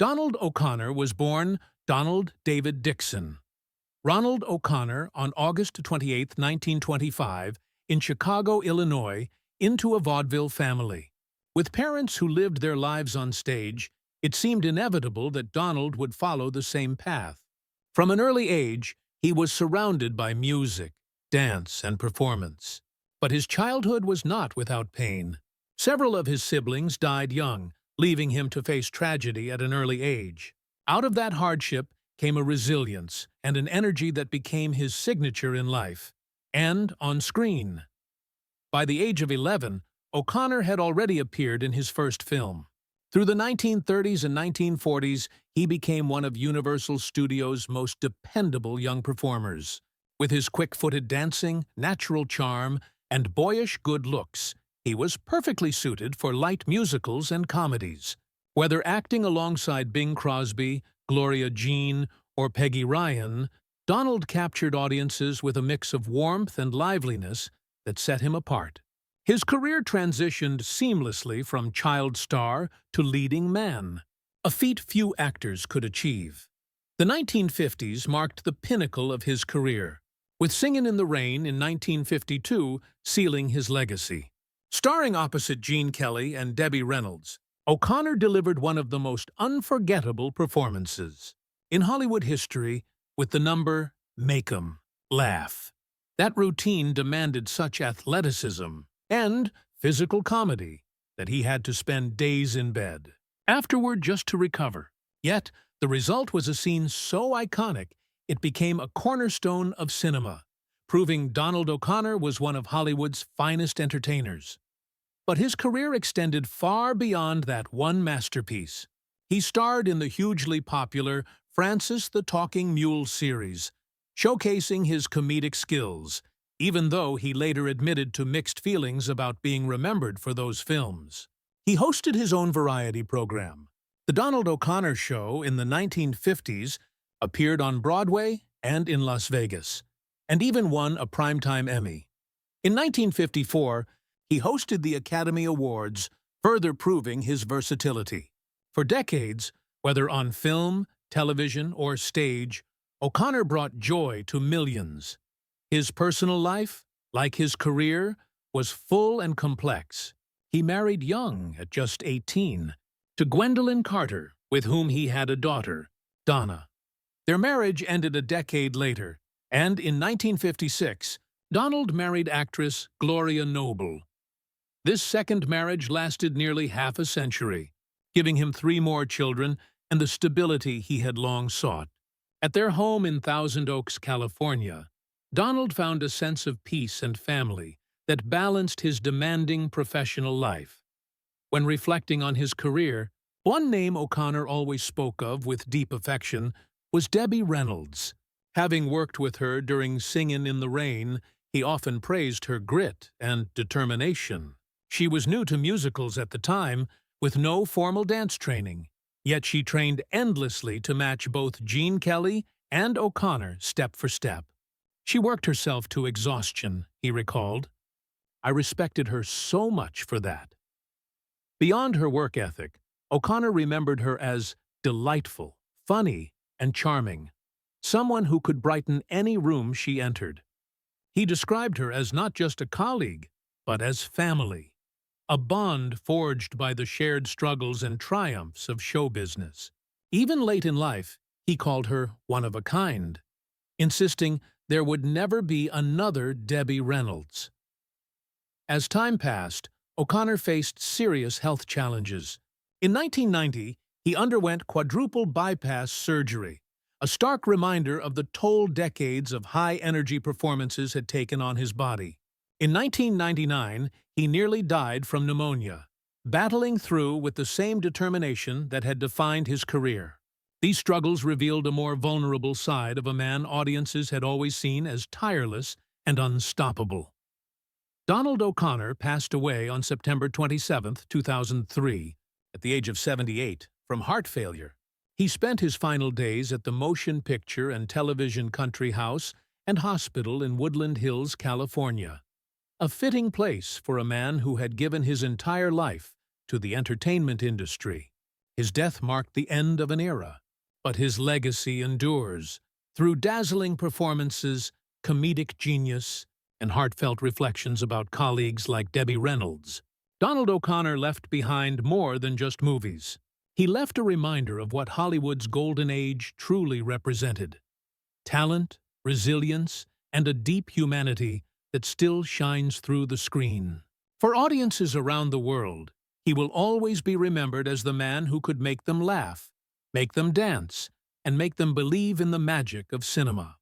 Donald O'Connor was born Donald David Dixon. Ronald O'Connor on August 28, 1925, in Chicago, Illinois, into a vaudeville family. With parents who lived their lives on stage, it seemed inevitable that Donald would follow the same path. From an early age, he was surrounded by music, dance, and performance. But his childhood was not without pain. Several of his siblings died young, leaving him to face tragedy at an early age. Out of that hardship came a resilience and an energy that became his signature in life and on screen. By the age of 11, O'Connor had already appeared in his first film. Through the 1930s and 1940s, he became one of Universal Studios' most dependable young performers. With his quick-footed dancing, natural charm, and boyish good looks, he was perfectly suited for light musicals and comedies. Whether acting alongside Bing Crosby, Gloria Jean, or Peggy Ryan, Donald captured audiences with a mix of warmth and liveliness that set him apart. His career transitioned seamlessly from child star to leading man, a feat few actors could achieve. The 1950s marked the pinnacle of his career, with Singin' in the Rain in 1952 sealing his legacy. Starring opposite Gene Kelly and Debbie Reynolds, O'Connor delivered one of the most unforgettable performances in Hollywood history with the number "Make 'em Laugh." That routine demanded such athleticism and physical comedy that he had to spend days in bed afterward just to recover. Yet, the result was a scene so iconic it became a cornerstone of cinema, proving Donald O'Connor was one of Hollywood's finest entertainers. But his career extended far beyond that one masterpiece. He starred in the hugely popular Francis the Talking Mule series, showcasing his comedic skills, even though he later admitted to mixed feelings about being remembered for those films. He hosted his own variety program. The Donald O'Connor Show in the 1950s appeared on Broadway and in Las Vegas, and even won a Primetime Emmy. In 1954, he hosted the Academy Awards, further proving his versatility. For decades, whether on film, television, or stage, O'Connor brought joy to millions. His personal life, like his career, was full and complex. He married young, at just 18, to Gwendolyn Carter, with whom he had a daughter, Donna. Their marriage ended a decade later, and in 1956, Donald married actress Gloria Noble. This second marriage lasted nearly half a century, giving him 3 more children and the stability he had long sought. At their home in Thousand Oaks, California, Donald found a sense of peace and family that balanced his demanding professional life. When reflecting on his career, one name O'Connor always spoke of with deep affection was Debbie Reynolds. Having worked with her during Singin' in the Rain, he often praised her grit and determination. She was new to musicals at the time, with no formal dance training, yet she trained endlessly to match both Gene Kelly and O'Connor step for step. She worked herself to exhaustion, he recalled. I respected her so much for that. Beyond her work ethic, O'Connor remembered her as delightful, funny, and charming, someone who could brighten any room she entered. He described her as not just a colleague, but as family, a bond forged by the shared struggles and triumphs of show business. Even late in life, he called her one of a kind, insisting there would never be another Debbie Reynolds. As time passed, O'Connor faced serious health challenges. In 1990, he underwent quadruple bypass surgery, a stark reminder of the toll decades of high-energy performances had taken on his body. In 1999, he nearly died from pneumonia, battling through with the same determination that had defined his career. These struggles revealed a more vulnerable side of a man audiences had always seen as tireless and unstoppable. Donald O'Connor passed away on September 27, 2003, at the age of 78, from heart failure. He spent his final days at the Motion Picture and Television Country House and Hospital in Woodland Hills, California, a fitting place for a man who had given his entire life to the entertainment industry. His death marked the end of an era, but his legacy endures through dazzling performances, comedic genius, and heartfelt reflections about colleagues like Debbie Reynolds. Donald O'Connor left behind more than just movies. He left a reminder of what Hollywood's golden age truly represented: talent, resilience, and a deep humanity that still shines through the screen. For audiences around the world, he will always be remembered as the man who could make them laugh, make them dance, and make them believe in the magic of cinema.